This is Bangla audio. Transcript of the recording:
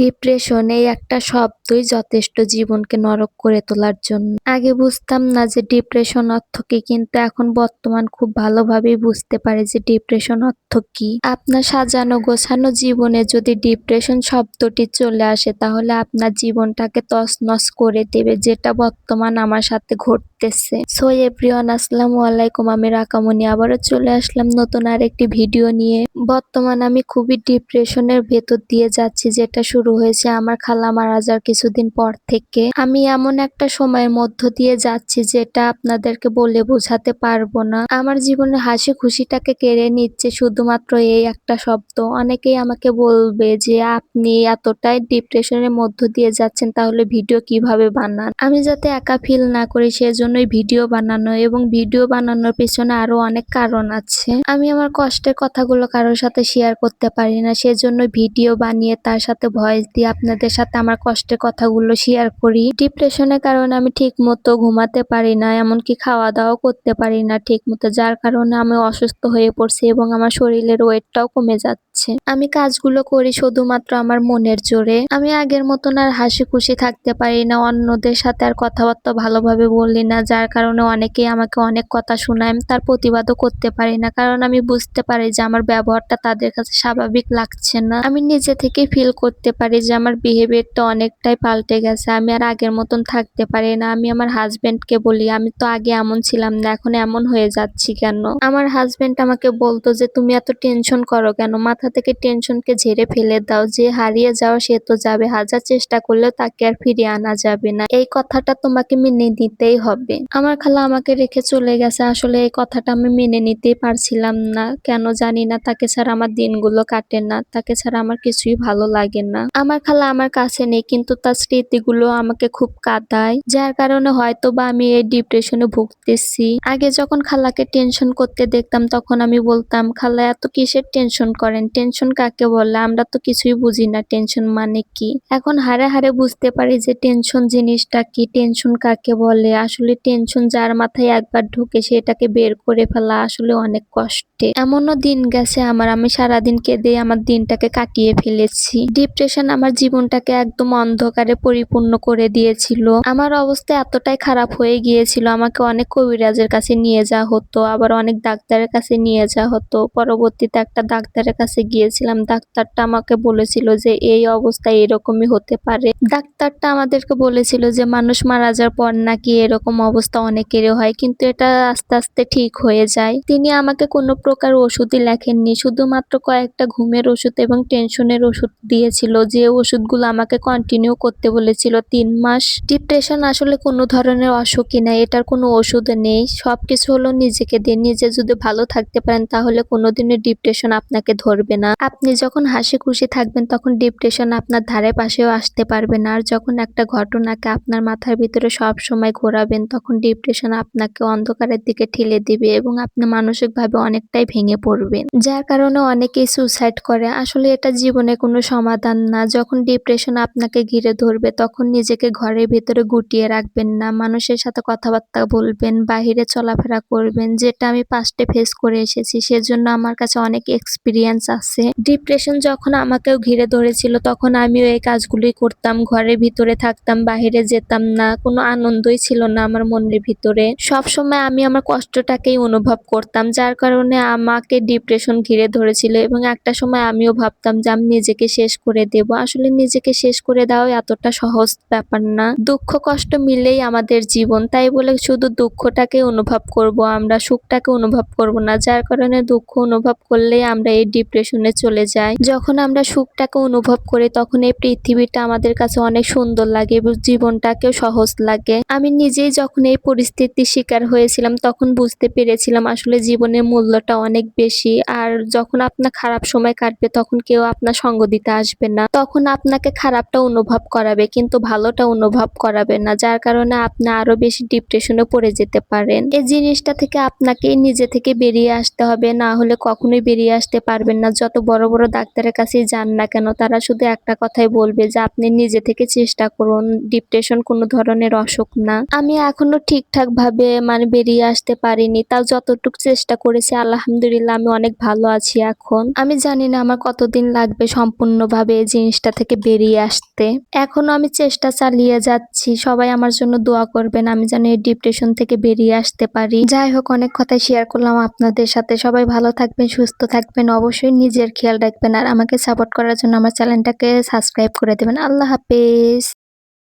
ডিপ্রেশন এই একটা শব্দই যথেষ্ট জীবনকে নরক করে তোলার জন্য। আগে বুঝতাম না যে ডিপ্রেশন অর্থ কি, কিন্তু এখন বর্তমান খুব ভালোভাবেই বুঝতে পারি যে ডিপ্রেশন অর্থ কি। আপনার সাজানো গোছানো জীবনে যদি ডিপ্রেশন শব্দটি চলে আসে তাহলে আপনার জীবনটাকে তছনছ করে দেবে, যেটা বর্তমান আমার সাথে ঘটতেছে। সো এভরিওয়ান, আসসালামু আলাইকুম। আমি রাকামনি আবারও চলে আসলাম নতুন আরেকটি ভিডিও নিয়ে। বর্তমান আমি খুবই ডিপ্রেশনের ভেতর দিয়ে যাচ্ছি, যেটা শুরু হয়েছে আমার খালা মারা যাওয়ার কিছুদিন পর থেকে। আমি এমন একটা সময়ের মধ্য দিয়ে যাচ্ছি যেটা আপনাদেরকে বলে বোঝাতে পারবো না। আমার জীবনে হাসি খুশিটাকে কেড়ে নিচ্ছে শুধুমাত্র এই একটা শব্দ। অনেকেই আমাকে বলবে যে আপনি এতটাই ডিপ্রেশনের মধ্য দিয়ে যাচ্ছেন, তাহলে ভিডিও কিভাবে বানান? আমি যাতে একা ফিল না করি সেজন্যই ভিডিও বানানো, এবং ভিডিও বানানোর পেছনে আরো অনেক কারণ আছে। আমি আমার কষ্টের কথাগুলো কারোর সাথে শেয়ার করতে পারি না, সেজন্য ভিডিও বানিয়ে তার সাথে ভয়েস দিয়ে আপনাদের সাথে আমার কষ্টের কথাগুলো শেয়ার করি। ডিপ্রেশনের কারণে আমি ঠিক মতো ঘুমাতে পারি না, এমনকি খাওয়া দাওয়া করতে পারি না ঠিক মতো, যার কারণে আমি অসুস্থ হয়ে পড়ছি এবং আমার শরীরের ওয়েটটাও কমে যাচ্ছে। আমি কাজগুলো করি শুধুমাত্র আমার মনের জোরে। আমি আগের মতন আর হাসি খুশি থাকতে পারি না, অন্যদের সাথে আর কথাবার্তা ভালোভাবে বলি না, যার কারণে অনেকেই আমাকে অনেক কথা শোনায়। আমি তার প্রতিবাদও করতে পারি না, কারণ আমি বুঝতে পারি যে আমার ব্যবহারটা তাদের কাছে স্বাভাবিক লাগছে না। আমি নিজে থেকে ফিল করতে পারি যে আমার বিহেভিয়ারটা অনেকটাই পাল্টে গেছে। আমি আর আগের মতন থাকতে পারি না। আমি আমার হাজবেন্ডকে বলি, আমি তো আগে এমন ছিলাম না, এখন এমন হয়ে যাচ্ছি কেন? আমার হাজবেন্ড আমাকে বলতো যে তুমি এত টেনশন করো কেন? মাথা থেকে টেনশনকে ঝেড়ে ফেলে দাও। যে হারিয়ে যাওয়া সে তো যাবে, হাজার চেষ্টা করলেও তাকে আর ফিরিয়ে আনা যাবে না। এই কথাটা তোমাকে মেনে নিতেই হবে। আমার খালা আমাকে রেখে চলে গেছে, আসলে এই কথাটা আমি মেনে নিতেই পারছিলাম না। কেন জানি না, তাকে ছাড়া আমার দিনগুলো কাটে না, তাকে ছাড়া আমার কিছুই ভালো লাগে না। আমার খালা আমার কাছে নেই, কিন্তু তার স্মৃতিগুলো আমাকে খুব কাঁদায়, যার কারণে হয়তো বা আমি এই ডিপ্রেশনে ভুগতেছি। আগে যখন খালাকে টেনশন করতে দেখতাম তখন আমি বলতাম, খালা এত কিসের টেনশন করেন? টেনশন কাকে বলে? আমরা তো কিছুই বুঝি না টেনশন মানে কি। এখন হারে হারে বুঝতে পারি যে টেনশন জিনিসটা কি, টেনশন কাকে বলে। আসলে টেনশন যার মাথায় একবার ঢুকে সেটাকে বের করে ফেলা আসলে অনেক কষ্টে। এমনও দিন গেছে আমি সারাদিন কেঁদে আমার দিনটাকে কাটিয়ে ফেলেছি। ডিপ্রেশন আমার জীবনটাকে একদম অন্ধকারে পরিপূর্ণ করে দিয়েছিল। আমার অবস্থা এতটাই খারাপ হয়ে গিয়েছিল, আমাকে অনেক কবিরাজের কাছে নিয়ে যাওয়া হতো, আবার অনেক ডাক্তারের কাছে নিয়ে যাওয়া হতো। পরবর্তীতে একটা ডাক্তারের কাছে গিয়েছিলাম, ডাক্তারটা আমাকে বলেছিল যে এই অবস্থায় এরকমই হতে পারে। ডাক্তারটা আমাদেরকে বলেছিল যে মানুষ মারা যাওয়ার পর নাকি এরকম অবস্থা অনেকেরই হয়, কিন্তু এটা আস্তে আস্তে ঠিক হয়ে যায়। তিনি আমাকে কোনো প্রকার ওষুধই লেখেননি, শুধুমাত্র কয়েকটা ঘুমের ওষুধ এবং টেনশনের ওষুধ দিয়েছিল, যে ওষুধগুলো আমাকে কন্টিনিউ করতে বলেছিল 3 মাস। ডিপ্রেশন আসলে কোনো ধরনের অসুখই নাই, এটার কোনো ওষুধ নেই। সবকিছু হলো নিজেকে দিয়ে। নিজে যদি ভালো থাকতে পারেন তাহলে কোনোদিনও ডিপ্রেশন আপনাকে ধরবে না। আপনি যখন হাসি খুশি থাকবেন তখন ডিপ্রেশন আপনার ধারে পাশেও আসতে পারবে না। আর যখন একটা ঘটনাকে আপনার মাথার ভিতরে সব সময় ঘোরাবেন তখন ডিপ্রেশন আপনাকে অন্ধকারের দিকে ঠেলে দিবে এবং আপনি মানসিকভাবে অনেকটাই ভেঙে পড়বেন, যার কারণে অনেকেই সুসাইড করে। আসলে এটা জীবনে কোনো সমাধান না। যখন ডিপ্রেশন আপনাকে ঘিরে ধরবে তখন নিজেকে ঘরের ভিতরে গুটিয়ে রাখবেন না, মানুষের সাথে কথাবার্তা বলবেন, বাহিরে চলাফেরা করবেন, যেটা আমি পাস্টে ফেস করে এসেছি, সেজন্য আমার কাছে অনেক এক্সপিরিয়েন্স আছে। ডিপ্রেশন যখন আমাকেও ঘিরে ধরেছিল তখন আমিও এই কাজগুলোই করতাম, ঘরের ভিতরে থাকতাম, বাহিরে যেতাম না, কোনো আনন্দই ছিল না আমার মনের ভিতরে। সবসময় আমি আমার কষ্টটাকেই অনুভব করতাম, যার কারণে আমাকে ডিপ্রেশন ঘিরে ধরেছিল এবং একটা সময় আমিও ভাবতাম যে আমি নিজেকে শেষ করে দেব। আসলে নিজেকে শেষ করে দেওয়া এতটা সহজ ব্যাপার না। দুঃখ কষ্ট মিলেই আমাদের জীবন, তাই বলে শুধু দুঃখটাকে অনুভব করব আমরা, সুখটাকে অনুভব করব না, যার কারণে দুঃখ অনুভব করলেই আমরা এই ডিপ্রেশনে চলে যাই। যখন আমরা সুখটাকে অনুভব করি তখন এই পৃথিবীটা আমাদের কাছে অনেক সুন্দর লাগে এবং জীবনটাকেও সহজ লাগে। আমি নিজেই যখন এই পরিস্থিতির শিকার হয়েছিলাম তখন বুঝতে পেরেছিলাম আসলে জীবনের মূল্যটা অনেক বেশি। আর যখন আপনার খারাপ সময় কাটবে তখন কেউ আপনার সঙ্গ দিতে আসবে না, তখন আপনাকে খারাপটা অনুভব করাবে কিন্তু ভালোটা অনুভব করাবে না, যার কারণে আপনি আরো বেশি ডিপ্রেশনে পড়ে যেতে পারেন। এই জিনিসটা থেকে আপনাকে নিজে থেকে বেরিয়ে আসতে হবে, না হলে কখনোই বেরিয়ে আসতে পারবেন না। যত বড় বড় ডাক্তারের কাছেই যান না কেন, তারা শুধু একটা কথাই বলবে যে আপনি নিজে থেকে চেষ্টা করুন, ডিপ্রেশন কোনো ধরনের অসুখ না। আমি এখনো ঠিকঠাক ভাবে বেরিয়ে আসতে পারিনি, তাও যতটুকু চেষ্টা করেছি আলহামদুলিল্লাহ আমি অনেক ভালো আছি এখন। আমি জানি না আমার কতদিন লাগবে সম্পূর্ণভাবে এই জিনিস জিনিসটা থেকে বেরিয়ে আসতে। এখনো আমি চেষ্টা চালিয়ে যাচ্ছি। সবাই আমার জন্য দোয়া করবেন, আমি যেন এই ডিপ্রেশন থেকে বেরিয়ে আসতে পারি। যাই হোক, অনেক কথাই শেয়ার করলাম আপনাদের সাথে। সবাই ভালো থাকবেন, সুস্থ থাকবেন, অবশ্যই নিজের খেয়াল রাখবেন আর আমাকে সাপোর্ট করার জন্য আমার চ্যানেলটাকে সাবস্ক্রাইব করে দেবেন। আল্লাহ হাফেজ।